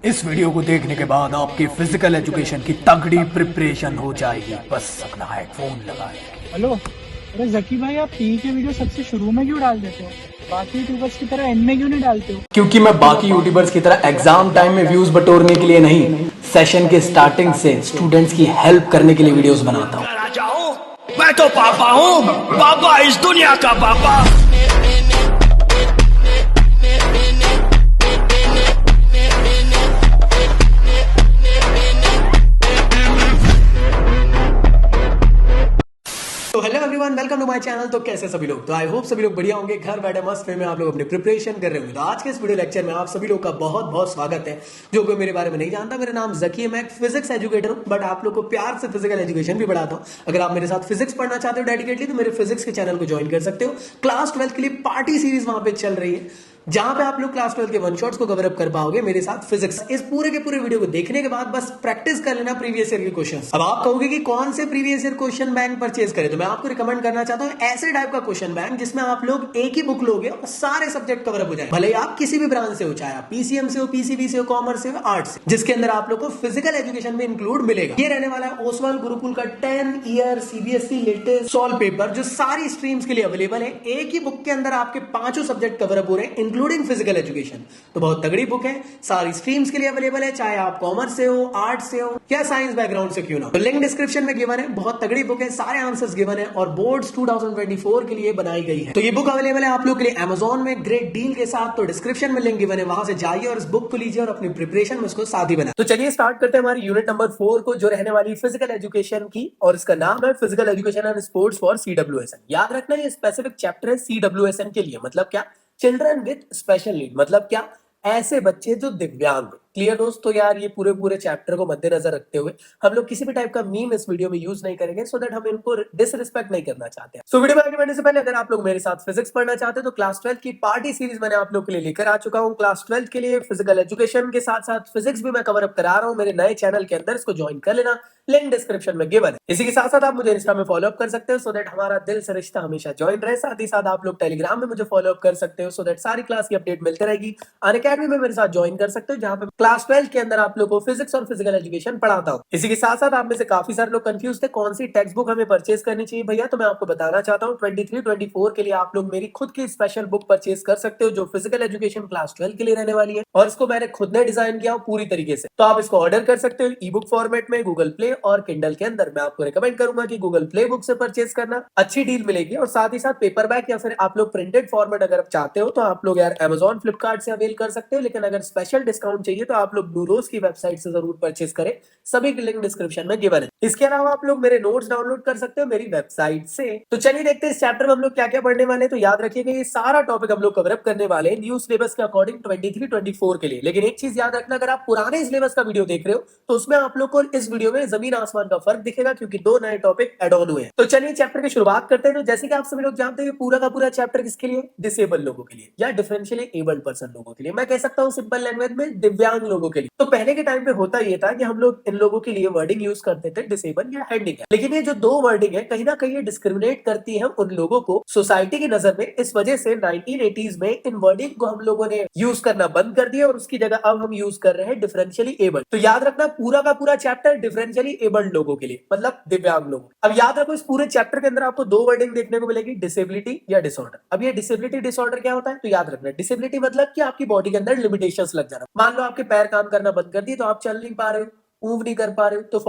इस वीडियो को देखने के बाद आपकी फिजिकल एजुकेशन की तगड़ी प्रिपरेशन हो जाएगी। बस अपना हेडफोन लगाए। हेलो, अरे जकी भाई, आप पी के वीडियो सबसे शुरू में क्यों डाल देते हो? बाकी यूट्यूबर्स की तरह एंड में क्यों नहीं डालते हो? क्योंकि मैं बाकी यूट्यूबर्स की तरह एग्जाम टाइम में व्यूज बटोरने के लिए नहीं, सेशन के स्टार्टिंग से स्टूडेंट्स की हेल्प करने के लिए वीडियोस बनाता हूँ। मैं तो पापा हूँ, पापा इस दुनिया का पापा। तो hello everyone, welcome to my channel. तो कैसे सभी लोग? तो आई होप सभी लोग बढ़िया होंगे, घर बैठे मस्त वे में आप लोग अपनी प्रिपरेशन कर रहे होंगे। तो आज के इस वीडियो लेक्चर में आप सभी लोग का बहुत बहुत स्वागत है। जो कोई मेरे बारे में नहीं जानता, मेरा नाम जकी है, मैं एक फिजिक्स एजुकेटर हूं, बट आप लोग को प्यार से फिजिकल एजुकेशन भी पढ़ाता हूं। अगर आप मेरे साथ फिजिक्स पढ़ना चाहते हो डेडिकेटली, तो मेरे फिजिक्स के चैनल को ज्वाइन कर सकते हो। क्लास 12 के लिए पार्टी सीरीज वहां पे चल रही है, जहां पे आप लोग क्लास 12 के वन शॉट्स को कवर अप कर पाओगे मेरे साथ फिजिक्स। इस पूरे के पूरे वीडियो को देखने के बाद बस प्रैक्टिस कर लेना प्रीवियस ईयर के क्वेश्चंस। अब आप कहोगे कि कौन से previous year question bank purchase करें, तो मैं आपको रिकमेंड करना चाहता हूं ऐसे टाइप का क्वेश्चन बैंक जिसमें आप लोग एक ही बुक लोगे और सारे सब्जेक्ट कवर अप हो जाए। भले आप किसी भी ब्रांच से हो, चाहे आप पीसीएम से हो, पीसीबी से हो, कॉमर्स से हो, आर्ट्स से, जिसके अंदर आप लोग को फिजिकल एजुकेशन में इंक्लूड मिलेगा। ये रहने वाला है ओसवाल गुरुकुल का 10 year CBSE latest solve paper, जो सारी स्ट्रीम्स के लिए अवेलेबल है। एक ही बुक के अंदर आपके पांचों सब्जेक्ट कवर अप हो रहे हैं, इंक्लूडिंग फिजिकल एजुकेशन। तो बहुत तगड़ी बुक है, सारी स्ट्रीम्स के लिए अवेलेबल है, चाहे आप कॉमर्स से हो, आर्ट्स से हो या साइंस बैकग्राउंड से क्यों ना। तो लिंक डिस्क्रिप्शन में गिवन है, बहुत तगड़ी बुक है, सारे आंसर्स गिवन है और बोर्ड्स 2024 के लिए बनाई गई है। तो ये बुक अवेलेबल है आप लोग के लिए अमेजॉन में ग्रेट डील के साथ। तो डिस्क्रिप्शन में लिंक गिवन है, वहां से जाइए और इस बुक को लीजिए और अपनी प्रिपरेशन में उसको साथ ही बनाए। तो चलिए स्टार्ट करते हैं हमारी यूनिट नंबर 4 को, जो रहने वाली फिजिकल एजुकेशन की, और इसका नाम है physical education and sports for CWSN. याद रखना, ये स्पेसिफिक चैप्टर है सीडब्ल्यूएसएन के लिए। मतलब क्या? Children with special need. मतलब क्या? ऐसे बच्चे जो दिव्यांग। क्लियर दोस्त? तो यार ये पूरे चैप्टर को मद्देनजर रखते हुए हम लोग किसी भी टाइप का मीम इस वीडियो में यूज नहीं करेंगे, सो दैट हम इनको डिसरिस्पेक्ट नहीं करना चाहते हैं। सो वीडियो में आगे बढ़ने से पहले अगर आप लोग मेरे साथ फिजिक्स पढ़ना चाहते हैं, तो क्लास 12 की पार्टी सीरीज मैंने आप लोग के लिए लेकर आ चुका हूं। क्लास 12 के लिए फिजिकल एजुकेशन के साथ साथ फिजिक्स भी मैं कवर अप करा रहा हूं मेरे नए चैनल के अंदर। इसको ज्वाइन कर लेना, लिंक डिस्क्रिप्शन में गिवन है। इसी के साथ साथ आप मुझे इंस्टा में फॉलो अप कर सकते हो, सो दैट हमारा दिल से रिश्ता हमेशा ज्वाइन रहे। साथ ही साथ आप लोग टेलीग्राम में मुझे फॉलो अप कर सकते हो, सो दैट सारी क्लास की अपडेट मिलती रहेगी। अनअकैडमी में मेरे साथ ज्वाइन कर सकते हो, जहां पे क्लास 12 के अंदर आप लोग को फिजिक्स और फिजिकल एजुकेशन पढ़ाता हूं। इसी के साथ साथ आप में से काफी सारे लोग कंफ्यूज थे कौन सी टेक्स्ट बुक हमें परचेज करनी चाहिए भैया, तो मैं आपको बताना चाहता हूं 23-24 के लिए आप लोग मेरी खुद की स्पेशल बुक परचेज कर सकते हो, जो फिजिकल एजुकेशन क्लास 12 के लिए रहने वाली है। और इसको मैंने खुद ने डिजाइन किया पूरी तरीके से। तो आप इसको ऑर्डर कर सकते हो ई बुक फॉर्मेट में, गूगल प्ले और किंडल के अंदर। मैं आपको रिकमेंड करूंगा कि गूगल प्ले बुक से परचेज करना, अच्छी डील मिलेगी। और साथ ही साथ पेपर बैक या फिर आप लोग प्रिंटेड फॉर्मेट अगर आप चाहते हो, तो आप लोग यार अमेजॉन फ्लिपकार्ट से अवेल कर सकते हो। लेकिन अगर स्पेशल डिस्काउंट चाहिए तो आप लोग ब्लू रोज की वेबसाइट से जरूर परचेज करें, सभी की लिंक डिस्क्रिप्शन में गिवन है। इसके अलावा आप लोग मेरे नोट्स डाउनलोड कर सकते हो मेरी वेबसाइट से। तो चलिए देखते हैं इस चैप्टर में हम लोग क्या क्या पढ़ने वाले हैं। तो याद रखिएगा, ये सारा टॉपिक हम लोग कवर अप करने वाले हैं न्यू सिलेबस के अकॉर्डिंग 23-24 के लिए। लेकिन एक चीज याद रखना, अगर आप पुराने सिलेबस का वीडियो देख रहे हो, तो उसमें आप लोग को इस वीडियो में जमीन आसमान का फर्क दिखेगा, क्योंकि दो नए टॉपिक एड ऑन हुए हैं। तो चलिए चैप्टर की शुरुआत करते हैं। तो जैसे कि आप सभी लोग जानते हैं, पूरा का पूरा चैप्टर किसके लिए? डिसेबल लोगों के लिए या डिफरेंशियली एबल्ड पर्सन लोगों के लिए। मैं कह सकता हूँ सिंपल लैंग्वेज में दिव्यांग लोगों के लिए। तो पहले के टाइम पे होता ये था कि हम लोग इन लोगों के लिए वर्डिंग यूज करते थे डिसेबल या हैंडीकैप। लेकिन ये जो दो वर्डिंग है, कहीं ना कहीं ये डिस्क्रिमिनेट करती है उन लोगों को सोसाइटी की नजर में। इस वजह से 1980s में इन वर्डिंग को हम लोगों ने यूज करना बंद कर दिया और उसकी जगह अब हम यूज कर रहे हैं डिफरेंशियली एबल्ड। तो याद रखना, पूरा का पूरा चैप्टर डिफरेंशियली एबल्ड लोगों के लिए, मतलब दिव्यांग लोग। अब याद रखो, इस पूरे चैप्टर के अंदर आपको दो वर्डिंग देखने को मिलेगी, डिसेबिलिटी या डिसऑर्डर। अब ये डिसेबिलिटी डिसऑर्डर क्या होता है? तो याद रखना, डिसेबिलिटी मतलब कि आपकी बॉडी के अंदर लिमिटेशंस लग जाना। मान लो आपके पैर काम करना बंद कर दिए, तो आप चल नहीं पा रहे हो, मूव नहीं कर पा रहे हो,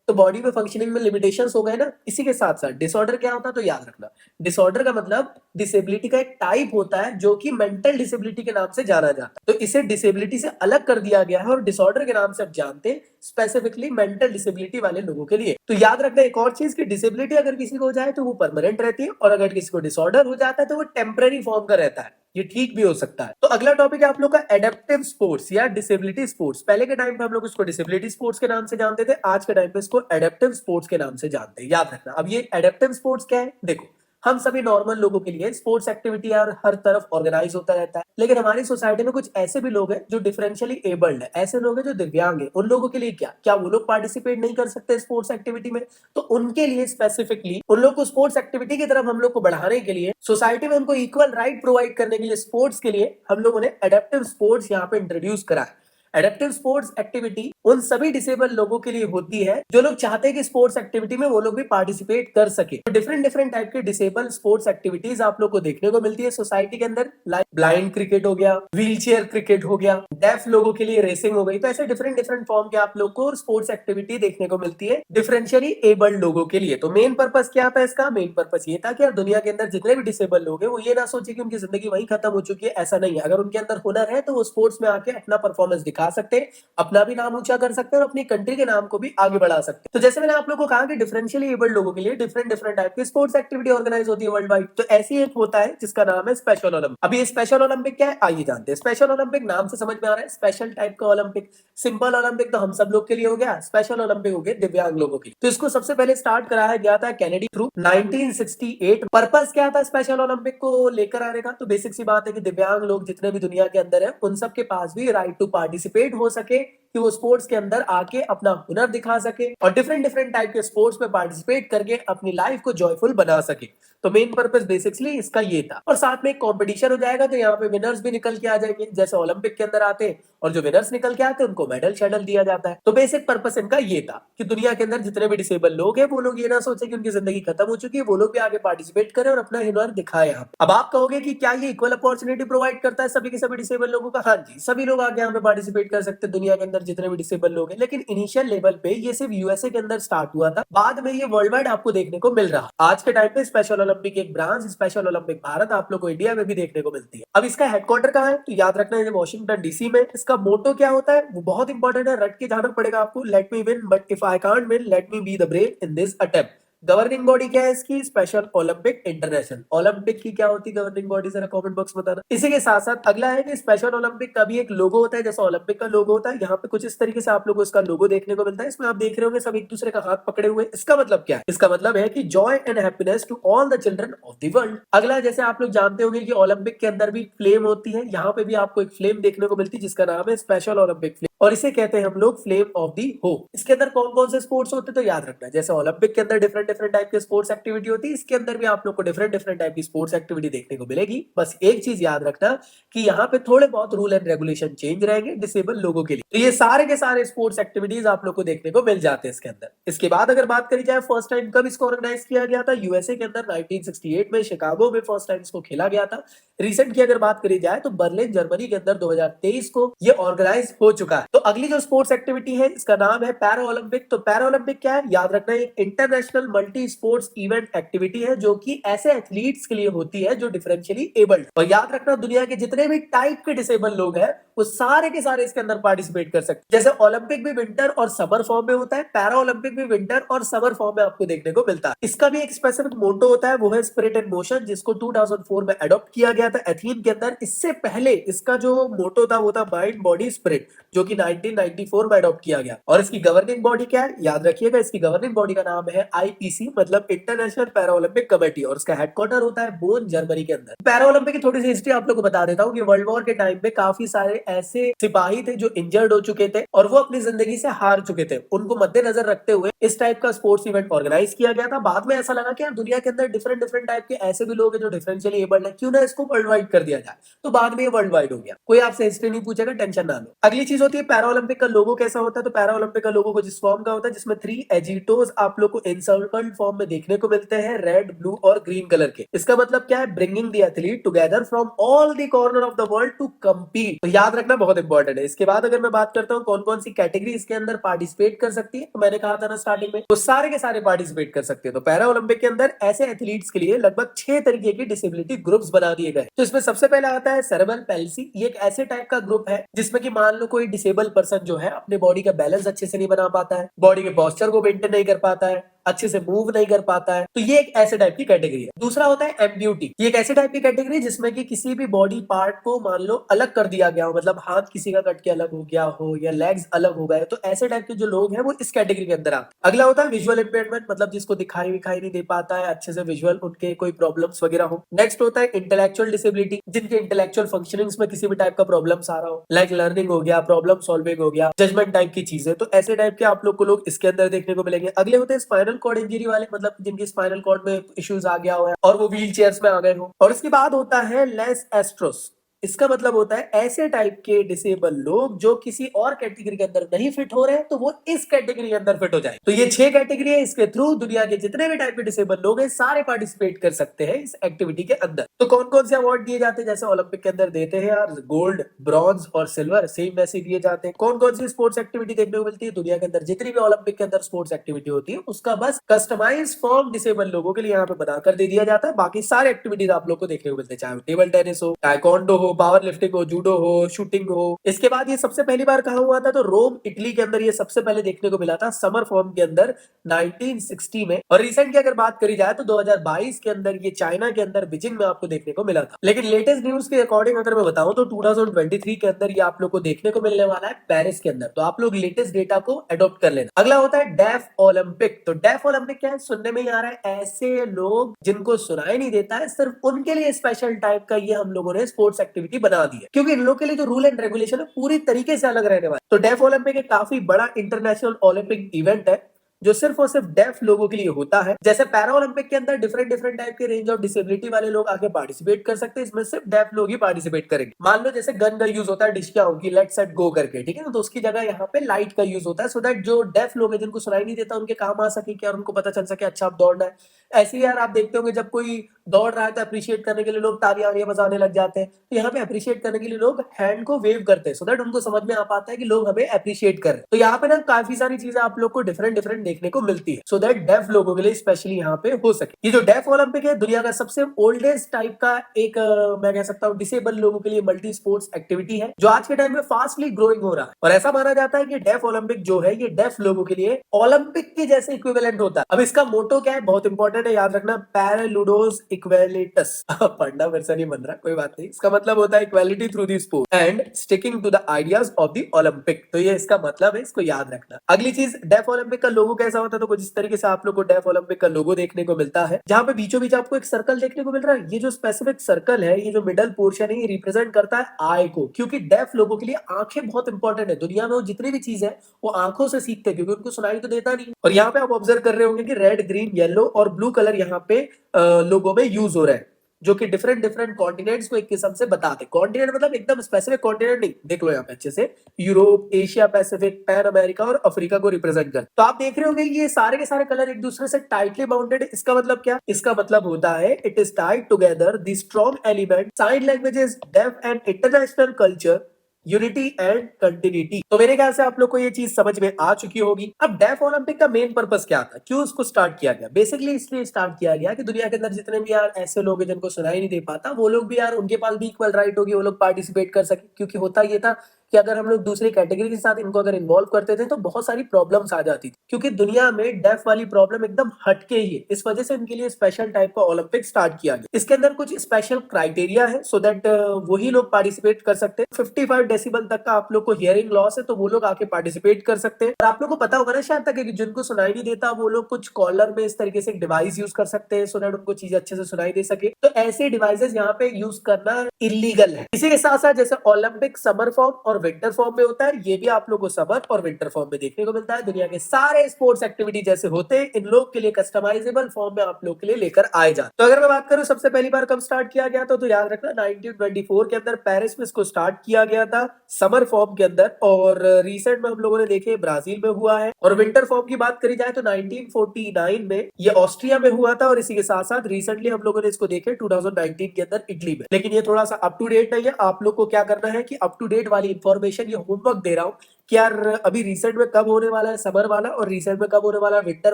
तो बॉडी में फंक्शनिंग में लिमिटेशंस हो गए ना। इसी के साथ साथ डिसऑर्डर क्या होता है? तो याद रखना, डिसऑर्डर का मतलब डिसेबिलिटी का एक टाइप होता है, जो कि मेंटल डिसेबिलिटी के नाम से जाना जाता है। तो इसे डिसेबिलिटी से अलग कर दिया गया है और डिसऑर्डर के नाम से आप जानते हैं स्पेसिफिकली मेंटल डिसेबिलिटी वाले लोगों के लिए। तो याद रखना एक और चीज, की डिसेबिलिटी अगर किसी को हो जाए तो वो परमानेंट रहती है, और अगर किसी को डिसऑर्डर हो जाता है तो वो टेम्पररी फॉर्म का रहता है, ये ठीक भी हो सकता है। तो अगला टॉपिक है आप लोग का एडेप्टिव स्पोर्ट्स या डिसेबिलिटी स्पोर्ट्स। पहले के टाइम पे हम लोग इसको डिसेबिलिटी स्पोर्ट्स के नाम से जानते थे, आज के टाइम पे इसको एडेप्टिव स्पोर्ट्स के नाम से जानते हैं। याद रखना, अब ये एडेप्टिव स्पोर्ट्स क्या है? देखो, हम सभी नॉर्मल लोगों के लिए स्पोर्ट्स एक्टिविटी यार हर तरफ ऑर्गेनाइज होता रहता है। लेकिन हमारी सोसाइटी में कुछ ऐसे भी लोग हैं जो डिफरेंशियली एबल्ड है, ऐसे लोग हैं जो दिव्यांग है। उन लोगों के लिए क्या वो लोग पार्टिसिपेट नहीं कर सकते स्पोर्ट्स एक्टिविटी में? तो उनके लिए स्पेसिफिकली उन लोग को स्पोर्ट्स एक्टिविटी की तरफ हम लोग को बढ़ाने के लिए, सोसाइटी में उनको इक्वल राइट प्रोवाइड करने के लिए, स्पोर्ट्स के लिए हम लोगों ने एडेप्टिव स्पोर्ट्स यहाँ पे इंट्रोड्यूस करा है। एडेप्टिव स्पोर्ट्स एक्टिविटी उन सभी डिसेबल लोगों के लिए होती है जो लोग चाहते हैं कि स्पोर्ट्स एक्टिविटी में वो लोग भी पार्टिसिपेट कर सके। तो डिफरेंट डिफरेंट टाइप के डिसेबल स्पोर्ट्स एक्टिविटीज आप लोग को देखने को मिलती है सोसाइटी के अंदर, लाइक ब्लाइंड क्रिकेट हो गया, व्हील चेयर क्रिकेट हो गया, डेफ लोगों के लिए रेसिंग हो गई। तो ऐसे डिफरेंट डिफरेंट फॉर्म के आप लोग को स्पोर्ट्स एक्टिविटी देखने को मिलती है डिफरेंशियली एबल्ड लोगों के लिए। तो मेन पर्पस क्या था इसका? मेन पर्पस ये था कि यार दुनिया के अंदर जितने भी डिसेबल लोग हैं वो ये ना सोचे कि उनकी जिंदगी वहीं खत्म हो चुकी है। ऐसा नहीं है, अगर उनके अंदर हुनर है तो वो स्पोर्ट्स में आके अपना परफॉर्मेंस दिखा सकते हैं, अपना भी नाम ऊंचा कर सकते हैं और अपनी कंट्री के नाम को भी आगे बढ़ा सकते हैं। तो जैसे मैंने आप लोगों को कहा कि डिफरेंशियली एबल्ड लोगों के लिए डिफरेंट डिफरेंट टाइप की स्पोर्ट्स एक्टिविटी ऑर्गेनाइज होती है वर्ल्ड वाइड। तो ऐसी एक होता है जिसका नाम है स्पेशल ओलंपिक। अभी ये स्पेशल ओलंपिक क्या है आइए जानते हैं। स्पेशल ओलंपिक नाम से समझ में आ रहा है, स्पेशल टाइप का ओलंपिक। सिंपल ओलंपिक तो हम सब लोग के लिए हो गया, स्पेशल ओलंपिक हो गया दिव्यांग लोगों के लिए। तो इसको सबसे पहले स्टार्ट कराया गया था कैनेडी थ्रू 1968। पर्पस क्या था स्पेशल ओलंपिक को लेकर आने का? तो बेसिक सी बात है कि दिव्यांग लोग जितने भी दुनिया के अंदर है उन सब के पास भी राइट टू पार्टिसिपेट हो सके, कि वो स्पोर्ट्स के अंदर आके अपना हुनर दिखा सके और डिफरेंट डिफरेंट टाइप के स्पोर्ट्स में पार्टिसिपेट करके अपनी लाइफ को जॉयफुल बना सके। तो मेन पर्पस बेसिकली इसका ये था। और साथ में एक कंपटीशन हो जाएगा, तो यहाँ पे विनर्स भी निकल के आ जाएंगे, जैसे ओलंपिक के अंदर आते हैं और जो विनर्स निकल के आते हैं उनको मेडल शेडल दिया जाता है। तो बेसिक पर्पस इनका ये था कि दुनिया के अंदर जितने भी डिसेबल लोग हैं वो लोग ये ना सोचे कि उनकी जिंदगी खत्म हो चुकी है, वो लोग भी आगे पार्टिसिपेट करें और अपना हुनर दिखाए यहाँ पे। अब आप कहोगे कि क्या ये इक्वल अपॉर्चुनिटी प्रोवाइड करता है सभी के सभी डिसेबल लोगों का? हाँ जी, सभी लोग आगे यहाँ पे पार्टिसिपेट कर सकते हैं दुनिया के अंदर जितने भी डिसेबल लोग हैं। लेकिन इनिशियल लेवल पे ये सिर्फ यूएसए के अंदर स्टार्ट हुआ था, बाद में ये वर्ल्ड वाइड आपको देखने को मिल रहा। आज के टाइम पे स्पेशल ओलंपिक एक ब्रांच स्पेशल ओलंपिक भारत आप लोग को इंडिया में भी देखने को मिलती है। अब इसका हेडक्वार्टर कहाँ है? तो याद रखना है वॉशिंगटन डीसी में। इसका मोटो क्या होता है वो बहुत इंपॉर्टेंट है, रट के जाना पड़ेगा आपको। Let me win but if I can't win let me be the brave in this attempt. Governing body क्या है इसकी? Special Olympic international. ओलंपिक की क्या होती है गवर्निंग बॉडी? जरा कमेंट बॉक्स में बताना। इसी के साथ साथ अगला है कि स्पेशल ओलंपिक का भी एक लोगो होता है, जैसा ओलंपिक का लोगो होता है। यहाँ पे कुछ इस तरीके से आप लोगों को इसका लोगो देखने को मिलता है। इसमें आप देख रहे होंगे सब एक दूसरे का हाथ पकड़े हुए। इसका मतलब क्या है? इसका मतलब है कि joy and happiness to all the children of the world. अगला, जैसे आप लोग जानते होंगे कि ओलंपिक के अंदर भी फ्लेम होती है, यहाँ पे भी आपको एक फ्लेम देखने को मिलती है जिसका नाम है स्पेशल ओलंपिक फ्लेम, और इसे कहते हैं हम लोग फ्लेम ऑफ दी होप। इसके अंदर कौन कौन से स्पोर्ट्स होते हैं तो याद रखना है, जैसे ओलंपिक के अंदर डिफरेंट डिफरेंट टाइप के स्पोर्ट्स एक्टिविटी होती है, इसके अंदर भी आप लोग को डिफरेंट डिफरेंट टाइप की स्पोर्ट्स एक्टिविटी देखने को मिलेगी। बस एक चीज याद रखना कि यहाँ पे थोड़े बहुत रूल एंड रेगुलेशन चेंज रहेंगे डिसेबल लोगों के लिए। तो ये सारे के सारे स्पोर्ट्स एक्टिविटीज आप लोग को देखने को मिल जाते हैं इसके अंदर। इसके बाद अगर बात करी जाए फर्स्ट टाइम कब इसको ऑर्गेनाइज किया गया था, यूएसए के अंदर 1968 में शिकागो में फर्स्ट टाइम इसको खेला गया था। रिसेंट की अगर बात करी जाए तो बर्लिन जर्मनी के अंदर 2023 को ये ऑर्गेनाइज हो चुका है। तो अगली जो स्पोर्ट्स एक्टिविटी है इसका नाम है पैरा ओलंपिक। तो पैरा ओलंपिक क्या है? याद रखना है international multi sports event activity है जो कि ऐसे एथलीट्स के लिए होती है जो डिफरेंशियली एबल्ड। और याद रखना दुनिया के जितने भी टाइप के डिसेबल लोग हैं वो सारे के सारे इसके अंदर पार्टिसिपेट कर सकते हैं। जैसे ओलंपिक भी विंटर और समर फॉर्म में होता है, पैरा ओलंपिक भी विंटर और समर फॉर्म में आपको देखने को मिलता है। इसका भी एक स्पेसिफिक मोटो होता है, वो है स्पिरिट एंड मोशन, जिसको 2004 में अडॉप्ट किया गया था एथलीन के अंदर। इससे पहले इसका जो मोटो था वो था माइंड बॉडी स्पिरिट, जो कि 1994 में अडॉप्ट किया गया। और इसकी गवर्निंग बॉडी क्या है? याद रखिएगा, इसकी गवर्निंग बॉडी का नाम है आईपीसी, मतलब इंटरनेशनल पैरा ओलंपिक कमेटी, और इसका हेडक्वार्टर होता है बोन जर्मनी के अंदर। पैरा ओलंपिक की थोड़ी सी हिस्ट्री आप लोग को बता देता हूँ कि वर्ल्ड वॉर के टाइम पे काफी सारे ऐसे सिपाही थे जो इंजर्ड हो चुके थे और वो अपनी जिंदगी से हार चुके थे। उनको मद्देनजर रखते हुए इस टाइप का स्पोर्ट्स इवेंट ऑर्गेनाइज किया गया था। बाद में ऐसा लगा कि यार दुनिया के अंदर डिफरेंट डिफरेंट टाइप के ऐसे भी लोग हैं जो डिफरेंशियली एबल्ड है, क्यों ना इसको वर्ल्ड वाइड कर दिया जाए। तो बाद में ये वर्ल्ड वाइड हो गया। कोई आपसे हिस्ट्री नहीं पूछेगा, टेंशन ना लो। अगली चीज होती है पैरा ओलंपिक का लोगो कैसा होता है। तो पैरा ओलंपिक का लोगो कुछ इस फॉर्म का होता है जिसमें 3 एजिटोस आप लोग को एनसर्कल्ड फॉर्म में देखने को मिलते हैं, रेड, ब्लू और ग्रीन कलर के। इसका मतलब क्या है? Bringing the athlete together from all the corner of the world to compete. तो याद रखना बहुत इंपॉर्टेंट है। इसके बाद अगर मैं बात करता हूँ कौन कौन सी कैटेगरी इसके अंदर पार्टिसिपेट कर सकती है, तो मैंने कहा था ना स्टार्टिंग में, वो सारे के सारे पार्टिसिपेट कर सकते हैं। तो पैरा ओलंपिक के अंदर ऐसे एथलीट्स के लिए लगभग 6 तरीके की डिसेबिलिटी ग्रुप्स बना दिए गए। तो इसमें सबसे पहला आता है सेरेब्रल पैल्सी। ये एक ऐसे टाइप का ग्रुप है जिसमें कि मान लो कोई डिसेबल पर्सन जो है अपने बॉडी का बैलेंस अच्छे से नहीं बना पाता है, बॉडी के पोस्चर को मेंटेन नहीं कर पाता है, अच्छे से मूव नहीं कर पाता है, तो ये एक ऐसे टाइप की कैटेगरी है। दूसरा होता है एम्प्यूटी। ये एक ऐसे टाइप की कैटेगरी है जिसमें कि किसी भी बॉडी पार्ट को मान लो अलग कर दिया गया हो, मतलब हाथ किसी का कट के अलग हो गया हो या लेग्स अलग हो गए, तो ऐसे टाइप के जो लोग हैं वो इस कैटेगरी के अंदर आते हैं। अगला होता है विजुअल इम्पेयरमेंट, मतलब जिसको दिखाई नहीं दे पाता है अच्छे से, विजुअल उनके कोई प्रॉब्लम्स वगैरह हो। नेक्स्ट होता है इंटेलेक्चुअल डिसेबिलिटी, जिनके इंटेलेक्चुअल फंक्शनिंग्स में किसी भी टाइप का प्रॉब्लम्स आ रहा हो, लाइक लर्निंग हो गया, प्रॉब्लम सॉल्विंग हो गया, जजमेंट टाइप की चीजें, तो ऐसे टाइप के आप लोग को लोग इसके अंदर देखने को मिलेंगे। अगले होते हैं स्पाइनल कॉर्ड इंजरी वाले, मतलब जिनकी स्पाइनल कॉर्ड में इश्यूज आ गया हो और वो व्हील चेयर्स में आ गए हो। और इसके बाद होता है लेस एस्ट्रोस। इसका मतलब होता है ऐसे टाइप के डिसेबल लोग जो किसी और कैटेगरी के अंदर नहीं फिट हो रहे हैं तो वो इस कैटेगरी के अंदर फिट हो जाए। तो ये 6 कैटेगरी है, इसके थ्रू दुनिया के जितने भी टाइप के डिसेबल लोग हैं सारे पार्टिसिपेट कर सकते हैं इस एक्टिविटी के अंदर। तो कौन कौन से अवार्ड दिए जाते हैं, जैसे ओलंपिक के अंदर देते हैं यार गोल्ड, ब्रॉन्ज और सिल्वर, सेम वैसे दिए जाते हैं। कौन कौन सी स्पोर्ट्स एक्टिविटी देखने को मिलती है दुनिया के अंदर, जितनी भी ओलंपिक के अंदर स्पोर्ट्स एक्टिविटी होती है उसका बस कस्टमाइज फॉर्म डिसेबल लोगों के लिए यहाँ पे बनाकर दे दिया जाता है। बाकी सारे एक्टिविटीज आप लोग को देखने को मिलते हैं, चाहे टेबल टेनिस हो, टाइकोंडो हो, पावर लिफ्टिंग हो, जूडो हो, शूटिंग हो। इसके बाद ये सबसे पहली बार कहा हुआ था तो रोम इटली के अंदर ये सबसे पहले देखने को मिला था समर फॉर्म के अंदर 1960 में। और रिसेंट की अगर बात करी जाए तो 2022 के अंदर ये चाइना के अंदर बीजिंग में आपको देखने को मिला था। लेकिन लेटेस्ट न्यूज के अकॉर्डिंग अगर मैं बताऊं तो 2023 के अंदर ये आप लोग को देखने को मिलने वाला है पेरिस के अंदर। तो आप लोग लेटेस्ट डेटा को अडॉप्ट कर लेना। अगला होता है डेफ ओलंपिक। तो डेफ ओलंपिक क्या है, सुनने में ही आ रहा है ऐसे लोग जिनको सुनाई नहीं देता है, सिर्फ उनके लिए स्पेशल टाइप का ये हम लोगों ने स्पोर्ट्स एक्टिविटी बना दी है, क्योंकि इन लोग के लिए जो रूल एंड रेगुलेशन है पूरी तरीके से अलग रहने वाला है। तो डेफ ओलंपिक एक काफी बड़ा इंटरनेशनल ओलंपिक इवेंट है जो सिर्फ और सिर्फ डेफ लोगों के लिए होता है। जैसे पैरा ओलंपिक के अंदर डिफरेंट डिफरेंट टाइप के रेंज ऑफ डिसेबिलिटी वाले लोग आके पार्टिसिपेट कर सकते हैं, इसमें सिर्फ डेफ लोग ही पार्टिसिपेट करेंगे। मान लो जैसे गन का यूज होता है डिस्कियाओं की लेट सेट गो करके, ठीक है ना, तो उसकी जगह यहाँ पे लाइट का यूज होता है, सो दैट जो डेफ लोग हैं जिनको सुनाई नहीं देता उनके काम आ सके क्या, और उनको पता चल सके अच्छा अब दौड़ना है। ऐसे ही यार आप देखते होंगे जब कोई दौड़ रहा है तो अप्रिशिएट करने के लिए लोग तालियां बजाने लग जाते हैं, तो यहाँ पे अप्रिशिएट करने के लिए लोग हैंड को वेव करते हैं, सो दैट उनको समझ में आ पाता है कि लोग हमें अप्रिशिएट कर रहे हैं। तो यहाँ पे ना काफी सारी चीजें आप लोग को डिफरेंट डिफरेंट देखने को मिलती है, सो दैट डेफ लोगों के लिए स्पेशली यहाँ पे हो सके। ये जो डेफ ओलंपिक है दुनिया का सबसे ओल्डेस्ट टाइप का एक मैं कह सकता हूँ डिसेबल लोगों के लिए मल्टी स्पोर्ट्स एक्टिविटी है, जो आज के टाइम में फास्टली ग्रोइंग हो रहा है। और ऐसा माना जाता है कि डेफ ओलंपिक जो है ये डेफ लोगों के लिए ओलंपिक के जैसे इक्विवेलेंट होता है। अब इसका मोटो क्या है, बहुत इंपॉर्टेंट है, याद रखना, पैरालुडोस इक्वेलिटस। पढ़ना मेरे से नहीं बन रहा, कोई बात नहीं। इसका मतलब होता है equality through the sport and sticking to the ideas of the Olympic. तो ये इसका मतलब है, इसको याद रखना। अगली चीज, डेफ ओलंपिक का लोगो कैसा होता है, तो कुछ इस तरीके से आप लोग को डेफ ओलंपिक का लोगो देखने को मिलता है, जहां पे बीचों बीच आपको एक सर्कल देखने को मिल रहा है। ये जो स्पेसिफिक सर्कल है, ये जो मिडल पोर्शन है, ये रिप्रेजेंट करता है आई को, क्योंकि डेफ लोगों के लिए आंखें बहुत इंपॉर्टेंट है। दुनिया में वो जितनी भी चीज है वो आंखों से सीखते हैं, क्योंकि उनको सुनाई तो देता नहीं। और यहाँ पे आप ऑब्जर्व कर रहे होंगे कि रेड, ग्रीन, येलो और ब्लू कलर यहाँ पे लोगों में यूज हो रहा है, जो कि डिफरेंट डिफरेंट कॉन्टिनेंट्स को एक किस्म से बताते हैं। कॉन्टिनेंट मतलब एकदम स्पेसिफिक कॉन्टिनेंट नहीं, देख लो यहाँ पे अच्छे से, Europe, Asia Pacific, pan America और अफ्रीका को रिप्रेजेंट कर। तो आप देख रहे होंगे ये सारे के सारे कलर एक दूसरे से टाइटली बाउंडेड है। इसका मतलब क्या, इसका मतलब होता है it is tied together the strong element sign languages, deaf and international culture, unity and continuity. तो मेरे ख्याल से आप लोग को ये चीज समझ में आ चुकी होगी। अब डेफ ओलंपिक का मेन पर्पस क्या था, क्यों उसको स्टार्ट किया गया? बेसिकली इसलिए स्टार्ट किया गया कि दुनिया के अंदर जितने भी यार ऐसे लोग हैं जिनको सुनाई नहीं दे पाता, वो लोग भी यार, उनके पास भी इक्वल राइट होगी, वो लोग पार्टिसिपेट कर सके। क्योंकि होता ये था कि अगर हम लोग दूसरी कैटेगरी के साथ इनको अगर इन्वॉल्व करते थे तो बहुत सारी प्रॉब्लम्स आ जाती थी, क्योंकि दुनिया में डेफ वाली प्रॉब्लम एकदम हटके ही है। इस वजह से इनके लिए स्पेशल टाइप का ओलंपिक स्टार्ट किया गया। इसके अंदर कुछ स्पेशल क्राइटेरिया है, सो दैट वही लोग पार्टिसिपेट कर सकते हैं। 55 डेसिबल तक का आप लोग को हियरिंग लॉस है, तो वो लोग आके पार्टिसिपेट कर सकते हैं। और आप लोग को पता होगा ना शायद तक कि जिनको सुनाई नहीं देता वो लोग कुछ कॉलर में इस तरीके से एक डिवाइस यूज कर सकते हैं, सो दैट उनको चीजें अच्छे से सुनाई दे सके। तो ऐसे डिवाइसेस यहाँ पे यूज करना इलीगल है। इसी के साथ साथ जैसे ओलंपिक समर फॉर्म और विंटर फॉर्म में होता है, ये भी आप लोग को समर और विंटर फॉर्म में देखने को मिलता है। दुनिया के सारे स्पोर्ट्स एक्टिविटी जैसे होते हैं, इन लोग के लिए कस्टमाइजेबल फॉर्म में आप लोग के लिए लेकर आए जाते। तो अगर मैं बात करूं सबसे पहली बार कब स्टार्ट किया गया तो याद रखना 1924 के अंदर पेरिस में इसको स्टार्ट किया गया था समर फॉर्म के अंदर। और रिसेंट में हम लोगों ने देखे ब्राजील में हुआ है। और विंटर फॉर्म की बात करी जाए तो 1949 में ये ऑस्ट्रिया में हुआ था। और इसी के साथ साथ रिसेंटली हम लोगों ने इसको देखे 2019 के अंदर इटली में। लेकिन ये थोड़ा सा अप टू डेट नहीं है, आप लोग को क्या करना है कि अप टू डेट वाली इंफॉर्मेशन, ये होमवर्क दे रहा हूँ कि यार अभी रिसेंट में कब होने वाला है समर वाला और रिसेंट में कब होने वाला है विंटर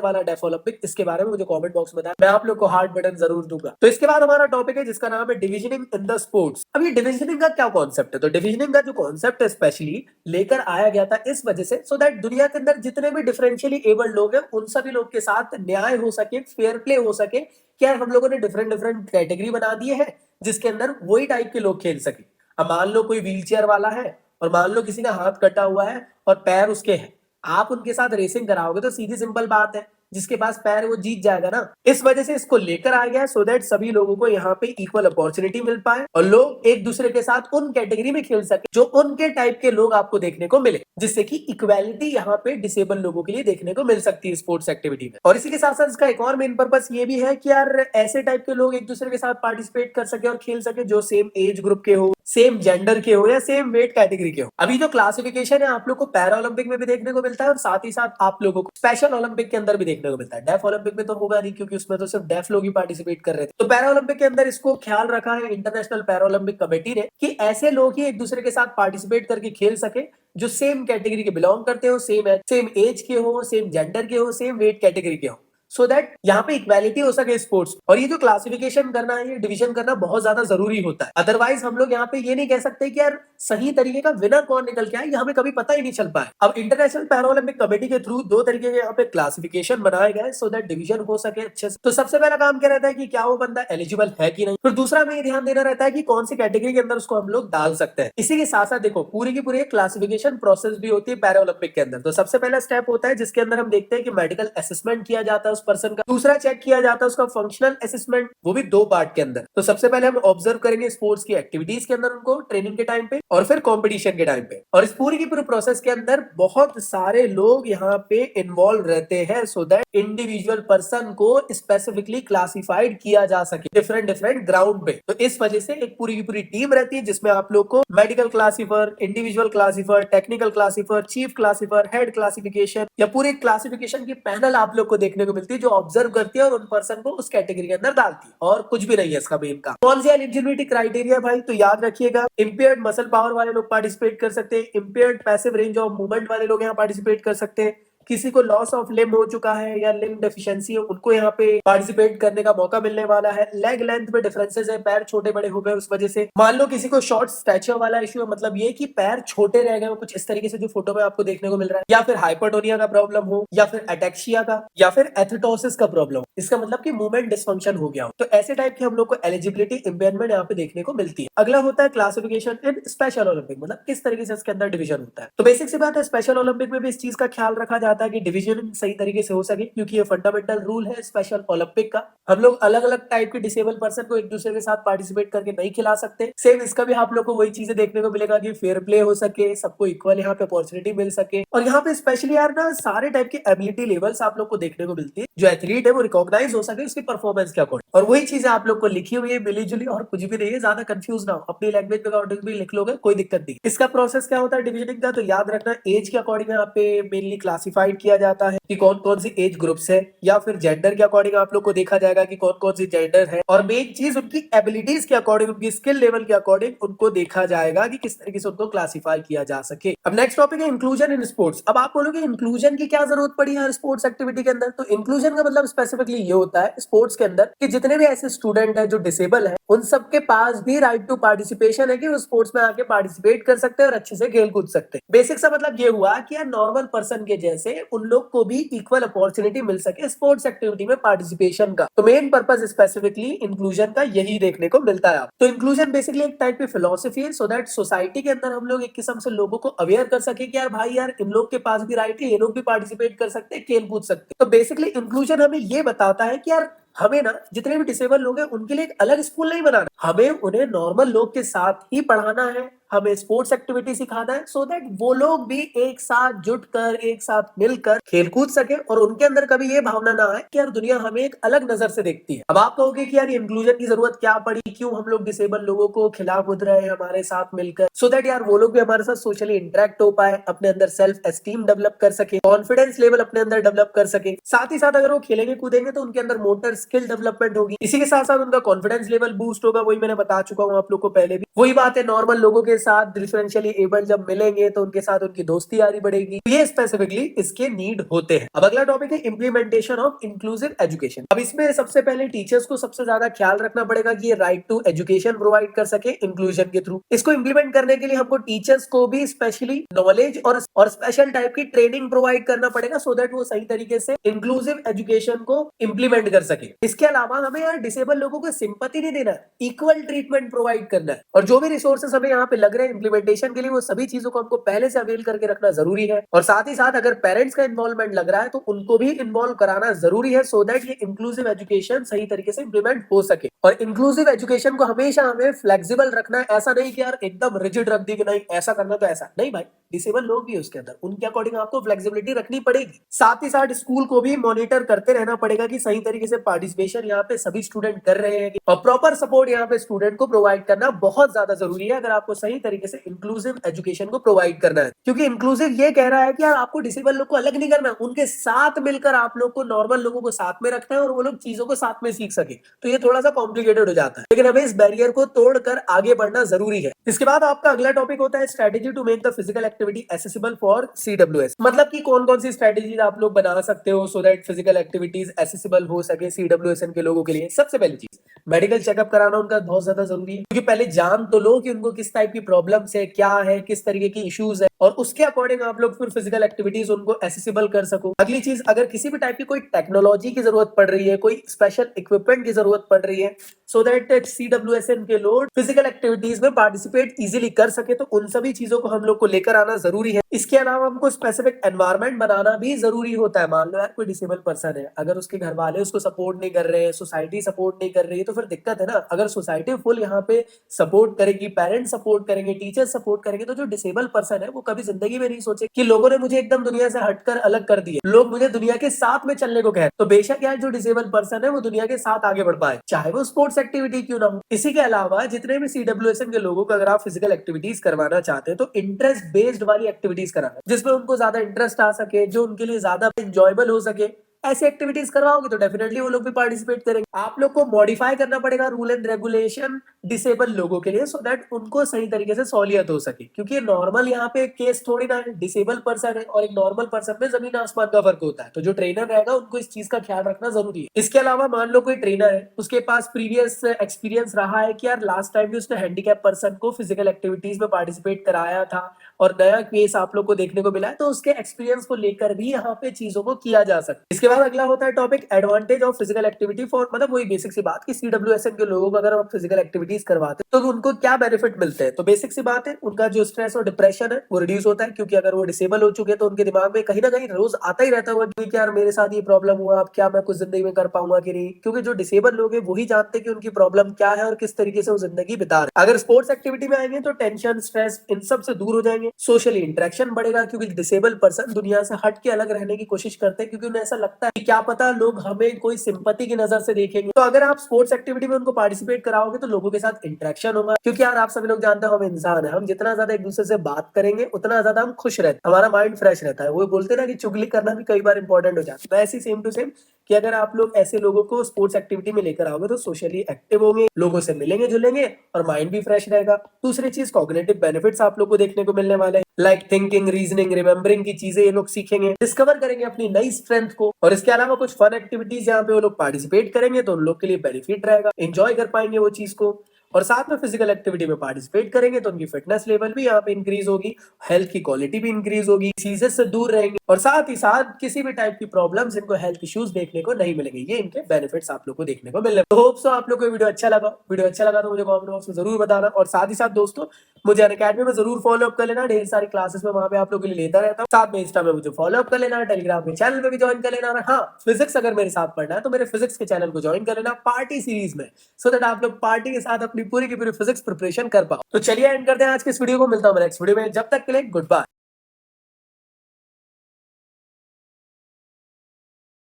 वाला डेफ ओलंपिक, इसके बारे में मुझे कमेंट बॉक्स में बताएं, मैं आप लोग को हार्ट बटन जरूर दूंगा। तो इसके बाद हमारा टॉपिक है जिसका नाम है डिविजनिंग इन द स्पोर्ट्स। अब ये डिविजनिंग का क्या कॉन्सेप्ट है, तो डिविजनिंग का जो कॉन्सेप्ट है स्पेशली लेकर आया गया था इस वजह से, सो दैट दुनिया के अंदर जितने भी डिफरेंशियली एबल्ड लोग हैं उन सभी लोग के साथ न्याय हो सके, फेयर प्ले हो सके। क्या हम लोगों ने डिफरेंट डिफरेंट कैटेगरी बना दिए हैं जिसके अंदर वही टाइप के लोग खेल सके। अब मान लो कोई व्हील चेयर वाला है और मान लो किसी का हाथ कटा हुआ है और पैर उसके हैं, आप उनके साथ रेसिंग कराओगे तो सीधी सिंपल बात है जिसके पास पैर है वो जीत जाएगा ना। इस वजह से इसको लेकर आ गया सो दैट सभी लोगों को यहाँ पे इक्वल अपॉर्चुनिटी मिल पाए और लोग एक दूसरे के साथ उन कैटेगरी में खेल सके जो उनके टाइप के लोग आपको देखने को मिले, जिससे कि इक्वालिटी यहाँ पे डिसेबल लोगों के लिए देखने को मिल सकती है स्पोर्ट्स एक्टिविटी में। और इसी के साथ साथ इसका एक और मेन पर्पस ये भी है कि यार ऐसे टाइप के लोग एक दूसरे के साथ पार्टिसिपेट कर सके और खेल सके जो सेम एज ग्रुप के हो, सेम जेंडर के हो या सेम वेट कैटेगरी के हो। अभी जो क्लासिफिकेशन है आप लोग को पैरा ओलंपिक में भी देखने को मिलता है और साथ ही साथ आप लोगों को स्पेशल ओलंपिक के अंदर भी देखने को मिलता है। डेफ ओलंपिक में तो होगा नहीं क्योंकि उसमें तो सिर्फ डेफ लोग ही पार्टिसिपेट कर रहे थे। तो पैरा ओलंपिक के अंदर इसको ख्याल रखा है इंटरनेशनल पैरा ओलंपिक कमेटी ने कि ऐसे लोग ही एक दूसरे के साथ पार्टिसिपेट करके खेल सके जो सेम कैटेगरी के बिलोंग करते हो, सेम एज के हो, सेम जेंडर के हो, सेम वेट कैटेगरी के हो, सो दैट यहाँ पे इक्वालिटी हो सके स्पोर्ट्स। और ये जो क्लासिफिकेशन करना है, ये डिवीजन करना बहुत ज्यादा जरूरी होता है। अदरवाइज हम लोग यहाँ पे ये नहीं कह सकते कि यार सही तरीके का विनर कौन निकल के आए, ये हमें कभी पता ही नहीं चल पाया। अब इंटरनेशनल पैरा ओलंपिक कमेटी के थ्रू दो तरीके के यहाँ पे क्लासिफिकेशन बनाए गए सो दैट डिवीजन हो सके अच्छे से। तो सबसे पहला काम क्या रहता है कि क्या वो बंदा एलिजिबल है कि नहीं। फिर दूसरा हमें ध्यान देना रहता है कि कौन सी कैटेगरी के अंदर उसको हम लोग डाल सकते हैं। इसी के साथ साथ देखो पूरी की पूरी क्लासिफिकेशन प्रोसेस भी होती है पैरा ओलंपिक के अंदर। तो सबसे पहला स्टेप होता है जिसके अंदर हम देखते हैं कि मेडिकल असेसमेंट किया जाता है उस पर्सन का। दूसरा चेक किया जाता है उसका फंक्शनल असेसमेंट, वो भी दो पार्ट के अंदर। तो सबसे पहले हम ऑब्जर्व करेंगे स्पोर्ट्स की एक्टिविटीज के अंदर उनको ट्रेनिंग के टाइम पे और फिर कंपटीशन के टाइम पे। और इस पूरी की पूरी प्रोसेस के अंदर बहुत सारे लोग यहाँ पे इन्वॉल्व रहते हैं सो दैट इंडिविजुअल पर्सन को स्पेसिफिकली क्लासिफाइड किया जा सके डिफरेंट ग्राउंड पे। तो इस वजह से एक पूरी की पूरी टीम रहती है जिसमें आप लोग को medical classifier, individual classifier, technical classifier, chief classifier, head classification या पूरी क्लासिफिकेशन की पैनल आप लोग को देखने को मिलती है जो ऑब्जर्व करती है और उन पर्सन को उस कैटेगरी के अंदर डालती है। और कुछ भी नहीं है इसका मेन काम। कौन सी एलिजिबिलिटी क्राइटेरिया भाई, तो याद रखिएगा इम्पेयर्ड मसल पावर वाले लोग पार्टिसिपेट कर सकते हैं, impaired passive range of movement वाले लोग यहाँ पार्टिसिपेट कर सकते हैं, किसी को लॉस ऑफ लिम्ब हो चुका है या लिम्ब डेफिशिएंसी है उनको यहाँ पे पार्टिसिपेट करने का मौका मिलने वाला है, लेग लेंथ में डिफरेंसेस है, पैर छोटे बड़े हो गए उस वजह से, मान लो किसी को शॉर्ट स्टैचर वाला इश्यू है, मतलब ये कि पैर छोटे रह गए कुछ इस तरीके से जो फोटो में आपको देखने को मिल रहा है, या फिर हाइपरटोनिया का प्रॉब्लम हो, या फिर एटेक्सिया का, या फिर एथेटोसिस का प्रॉब्लम, इसका मतलब कि मूवमेंट डिसफंक्शन हो गया हो। तो ऐसे टाइप की हम लोग को एलिजिबिलिटी इंपेयरमेंट यहाँ पे देखने को मिलती है। अगला होता है क्लासिफिकेशन इन स्पेशल ओलंपिक, मतलब किस तरीके से इसके अंदर डिवीजन होता है। तो बेसिक सी बात है स्पेशल ओलंपिक में भी इस चीज का ख्याल रखा जाता है कि डिवीजन सही तरीके से हो सके क्योंकि ये फंडामेंटल रूल है स्पेशल ओलंपिक का। हम लोग अलग अलग टाइप के डिसेबल पर्सन को एक दूसरे के साथ पार्टिसिपेट करके नहीं खिला सकते। सेम इसका भी आप लोग को वही चीजें देखने को मिलेगा कि फेयर प्ले हो सके, सबको इक्वल यहाँ पे अपॉर्चुनिटी मिल सके। और यहाँ पे स्पेशली यार ना सारे टाइप के एबिलिटी लेवल्स आप लोग को देखने को मिलती है, जो एथलीट है वो रिकॉग्नाइज हो सके उसकी परफॉर्मेंस के अकॉर्डिंग। और वही चीजें आप लोग को लिखी हुई है मिली जुली, और कुछ भी नहीं है, ज्यादा कंफ्यूज ना हो, अपनी लैंग्वेज के अकॉर्डिंग भी लिख लोगे कोई दिक्कत नहीं। इसका प्रोसेस क्या होता है डिविजनिंग का, तो याद रखना एज के अकॉर्डिंग यहाँ पे मेनली क्लासिफाइड किया जाता है कि कौन कौन सी एज ग्रुप्स है, या फिर जेंडर के अकॉर्डिंग आप लोग को देखा जाएगा कि कौन कौन सी जेंडर है, और मेन चीज उनकी एबिलिटीज के अकॉर्डिंग, उनकी स्किल लेवल के अकॉर्डिंग उनको देखा जाएगा कि किस तरीके से उनको क्लासिफाई किया जा सके। अब नेक्स्ट टॉपिक है इंक्लूजन इन स्पोर्ट्स। अब आप बोलोगे इंक्लूजन की क्या जरूरत पड़ी है स्पोर्ट्स एक्टिविटी के अंदर, तो इंक्लूजन का मतलब स्पेसिफिकली ये होता है स्पोर्ट्स के अंदर कि जितने भी ऐसे स्टूडेंट है जो डिसेबल है उन सबके पास भी राइट टू पार्टिसिपेशन है कि वो स्पोर्ट्स में आके पार्टिसिपेट कर सकते हैं और अच्छे से खेल कूद सकते हैं। बेसिक सा मतलब ये हुआ कि यार नॉर्मल पर्सन के जैसे उन लोग को भी इक्वल अपॉर्चुनिटी मिल सके स्पोर्ट्स एक्टिविटी में पार्टिसिपेशन का। तो मेन पर्पस स्पेसिफिकली इंक्लूजन का यही देखने को मिलता है। तो इंक्लूजन बेसिकली एक टाइप की फिलोसफी है सो दैट सोसाइटी के अंदर हम लोग एक किस्म से लोगों को अवेयर कर सके कि यार भाई यार इन लोग के पास भी राइट है, ये लोग भी पार्टिसिपेट कर सकते हैं, खेल कूद सकते हैं। तो बेसिकली इंक्लूजन हमें ये बताता है कि यार हमें ना जितने भी डिसेबल लोग हैं उनके लिए एक अलग स्कूल नहीं बनाना, हमें उन्हें नॉर्मल लोग के साथ ही पढ़ाना है, हमें स्पोर्ट्स एक्टिविटी सिखाना है सो दैट वो लोग भी एक साथ जुटकर एक साथ मिलकर खेल कूद सके और उनके अंदर कभी ये भावना ना आए कि यार दुनिया हमें एक अलग नजर से देखती है। अब आप कहोगे कि यार इंक्लूजन की जरूरत क्या पड़ी, क्यों हम लोग डिसेबल लोगों को खिला कूद रहे हैं हमारे साथ मिलकर, सो दैट यार वो लोग भी हमारे साथ सोशली इंटरेक्ट हो पाए, अपने अंदर सेल्फ एस्टीम डेवलप कर सके, कॉन्फिडेंस लेवल अपने अंदर डेवलप कर सके। साथ ही साथ अगर वो खेलेंगे कूदेंगे तो उनके अंदर मोटर स्किल डेवलपमेंट होगी, इसी के साथ साथ उनका कॉन्फिडेंस लेवल बूस्ट होगा। वही मैंने बता चुका हूँ आप लोग को पहले भी, वही बात है नॉर्मल लोगों के साथ डिफरेंशियली एबल जब मिलेंगे तो उनके साथ उनकी दोस्ती यारी बढ़ेगी। ये स्पेसिफिकली इसके नीड होते हैं। अब अगला टॉपिक है इंप्लीमेंटेशन ऑफ इंक्लूसिव एजुकेशन। अब इसमें सबसे पहले टीचर्स को सबसे ज्यादा ख्याल रखना पड़ेगा कि ये राइट टू एजुकेशन प्रोवाइड कर सके इंक्लूजन के थ्रू। इसको इंप्लीमेंट करने के लिए हमको टीचर्स को भी स्पेशली नॉलेज और स्पेशल टाइप की ट्रेनिंग प्रोवाइड करना पड़ेगा सो दैट वो सही तरीके से इंक्लूसिव एजुकेशन को इंप्लीमेंट कर सके। इसके अलावा हमें यार डिसेबल लोगों को सिंपैथी नहीं देना है, इक्वल ट्रीटमेंट प्रोवाइड करना है, और जो भी रिसोर्सेस हमें यहाँ पे लग रहे हैं इम्प्लीमेंटेशन के लिए, वो सभी चीजों को हमको पहले से अवेल करके रखना जरूरी है। और साथ ही साथ अगर पेरेंट्स का इन्वॉल्वमेंट लग रहा है तो उनको भी इन्वॉल्व कराना जरूरी है, सो दैट ये इंक्लूसिव एजुकेशन सही तरीके से इंप्लीमेंट हो सके। और इंक्लूसिव एजुकेशन को हमेशा हमें फ्लेक्सिबल रखना है, ऐसा नहीं कि यार एकदम रिजिड रख दी कि नहीं ऐसा करना तो ऐसा नहीं भाई, डिसेबल लोग भी है उसके अंदर, उनके अकॉर्डिंग आपको फ्लेक्सिबिलिटी रखनी पड़ेगी। साथ ही साथ स्कूल को भी मॉनिटर करते रहना पड़ेगा कि सही तरीके से पार्टिसिपेशन यहाँ पे सभी स्टूडेंट कर रहे हैं, और प्रॉपर सपोर्ट यहाँ पे स्टूडेंट को प्रोवाइड करना बहुत ज्यादा जरूरी है अगर आपको सही तरीके से इंक्लूसिव एजुकेशन को प्रोवाइड करना है। क्योंकि इंक्लूसिव ये कह रहा है कि यार आपको डिसेबल लोग को अलग नहीं करना, उनके साथ मिलकर आप लोग को नॉर्मल लोगों को साथ में रखना है और वो लोग चीजों को साथ में सीख सके। तो ये थोड़ा सा कॉम्प्लिकेटेड हो जाता है, लेकिन हमें इस बैरियर को तोड़कर आगे बढ़ना जरूरी है। इसके बाद आपका अगला टॉपिक होता है strategy to make the physical activity accessible for CWS। मतलब कि कौन कौन सी स्ट्रेटेजीज आप लोग बना सकते हो so that physical activities accessible हो सके CWSN के लोगों के लिए। सबसे पहली चीज, मेडिकल चेकअप कराना उनका बहुत ज्यादा जरूरी है, क्योंकि पहले जान तो लो कि उनको किस टाइप की प्रॉब्लम्स है, क्या है, किस तरीके की इश्यूज है, और उसके अकॉर्डिंग आप लोग फिर फिजिकल एक्टिविटीज उनको एसेसिबल कर सको। अगली चीज, अगर किसी भी टाइप की कोई टेक्नोलॉजी की जरूरत पड़ रही है, कोई स्पेशल इक्विपमेंट की जरूरत पड़ रही है, सो दैट CWSN के लोग फिजिकल एक्टिविटीज में पार्टिसिपेट इजीली कर सके, तो उन सभी चीजों को हम लोग को लेकर आना जरूरी है। इसके अलावा हमको स्पेसिफिक एनवायरनमेंट बनाना भी जरूरी होता है। मान लो यार कोई डिसेबल पर्सन है, अगर उसके घर वाले उसको सपोर्ट नहीं कर रहे हैं, सोसाइटी सपोर्ट नहीं कर रही है, तो फिर दिक्कत है ना। अगर सोसाइटी फुल यहाँ पे सपोर्ट करेगी, पेरेंट्स सपोर्ट करेंगे, टीचर्स सपोर्ट करेंगे, तो जो डिसेबल पर्सन है वो कभी जिंदगी में नहीं सोचे कि लोगों ने मुझे एकदम दुनिया से हटकर अलग कर दिया, लोग मुझे दुनिया के साथ में चलने को कहे। तो बेशक यार जो डिसेबल पर्सन है वो दुनिया के साथ आगे बढ़ पाए, चाहे वो स्पोर्ट्स एक्टिविटी क्यों ना हो। इसी के अलावा जितने भी CWSN के लोगों को अगर आप फिजिकल एक्टिविटीज करवाना चाहते हैं तो इंटरेस्ट बेस्ड वाली एक्टिविटीज कराना, जिसमें उनको ज्यादा इंटरेस्ट आ सके, जो उनके लिए ज्यादा इंजॉयबल हो सके, ऐसी एक्टिविटीज करवाओगे तो डेफिनेटली वो लोग भी पार्टिसिपेट करेंगे। आप लोग को मॉडिफाई करना पड़ेगा रूल एंड रेगुलेशन डिसेबल लोगों के लिए, सो दैट उनको सही तरीके से सहूलियत हो सके। क्योंकि नॉर्मल यहाँ पे केस थोड़ी ना है, डिसेबल पर्सन है और एक नॉर्मल पर्सन में जमीन आसमान का फर्क होता है। तो जो ट्रेनर रहेगा उनको इस चीज का ख्याल रखना जरूरी है। इसके अलावा मान लो कोई ट्रेनर है, उसके पास प्रीवियस एक्सपीरियंस रहा है कि यार लास्ट टाइम भी उसने हैंडीकैप पर्सन को फिजिकल एक्टिविटीज में पार्टिसिपेट कराया था और नया केस आप लोग को देखने को मिला है, तो उसके एक्सपीरियंस को लेकर भी यहाँ पे चीजों को किया जा सकता है। इसके बाद अगला होता है topic advantage of physical activity for, मतलब वही बेसिक सी बात कि CWSN के लोगों को अगर आप फिजिकल एक्टिविटीज करवाते हैं तो उनको क्या बेनिफिट मिलते हैं। तो बेसिक सी बात है, उनका जो स्ट्रेस और डिप्रेशन है वो रिड्यूस होता है, क्योंकि अगर वो डिसेबल हो चुके हैं तो उनके दिमाग में कहीं ना कहीं रोज आता ही रहता है कि यार मेरे साथ ये प्रॉब्लम हुआ, अब क्या मैं कुछ जिंदगी में कर पाऊंगा कि नहीं। क्योंकि जो डिसेबल लोग हैं वही जानते हैं कि उनकी प्रॉब्लम क्या है और किस तरीके से वो जिंदगी बिता रहे। अगर स्पोर्ट्स एक्टिविटी में आएंगे तो टेंशन, स्ट्रेस इन सब से दूर हो जाएंगे, सोशली इंटरेक्शन बढ़ेगा, क्योंकि डिसेबल पर्सन दुनिया से हट के अलग रहने की कोशिश करते हैं, क्योंकि उन्हें ऐसा लगता है कि क्या पता लोग हमें कोई सिंपैथी की नजर से देखेंगे। तो अगर आप स्पोर्ट्स एक्टिविटी में उनको पार्टिसिपेट कराओगे तो लोगों के साथ इंटरेक्शन होगा, क्योंकि यार आप सभी लोग जानते हैं हम इंसान है, हम जितना ज्यादा एक दूसरे से बात करेंगे उतना ज्यादा हम खुश रहते हैं, हमारा माइंड फ्रेश रहता है। वो बोलते हैं ना कि चुगली करना भी कई बार इंपॉर्टेंट हो जाता है। ऐसी सेम टू सेम कि अगर आप लोग ऐसे लोगों को स्पोर्ट्स एक्टिविटी में लेकर आओगे तो सोशली एक्टिव होंगे, लोगों से मिलेंगे जुलेंगे और माइंड भी फ्रेश रहेगा। दूसरी चीज, कॉग्निटिव बेनिफिट्स आप लोग को देखने को मिलने वाले हैं, लाइक थिंकिंग, रीजनिंग, रिमेम्बरिंग की चीजें ये लोग सीखेंगे, डिस्कवर करेंगे अपनी नई स्ट्रेंथ को। और इसके अलावा कुछ फन एक्टिविटीज यहाँ पे वो लोग पार्टिसिपेट करेंगे तो उन लोग के लिए बेनिफिट रहेगा, एंजॉय कर पाएंगे वो चीज को। और साथ में फिजिकल एक्टिविटी में पार्टिसिपेट करेंगे तो उनकी फिटनेस लेवल भी यहाँ पे इंक्रीज होगी, हेल्थ की क्वालिटी भी इंक्रीज होगी, डिसीजेस से दूर रहेंगे, और साथ ही साथ किसी भी टाइप की प्रॉब्लम्स, इनको हेल्थ इश्यूज देखने को नहीं मिलेंगे। ये इनके बेनिफिट्स आप लोग को देखने को मिलेंगे। तो होप सो आप लोग को वीडियो अच्छा लगा तो मुझे कमेंट बॉक्स में जरूर बताना। और साथ ही साथ दोस्तों मुझे अनअकैडमी में जरूर फॉलो अप कर लेना, ढेर सारी क्लासेस में वहां पे आप लोग के लिए लेता रहता हूँ। साथ में इंस्टा में मुझे फॉलो अप कर लेना, टेलीग्राम में चैनल में भी ज्वाइन कर लेना। हाँ, फिजिक्स अगर मेरे साथ पढ़ना है तो मेरे फिजिक्स के चैनल को ज्वाइन कर लेना पार्टी सीरीज में, सो दैट आप लोग पार्टी के साथ अपनी पूरी की पूरी फिजिक्स प्रिपरेशन कर पाओ। तो चलिए एंड करते हैं आज के इस वीडियो को, मिलता हूं नेक्स्ट वीडियो में, जब तक के लिए गुड बाय।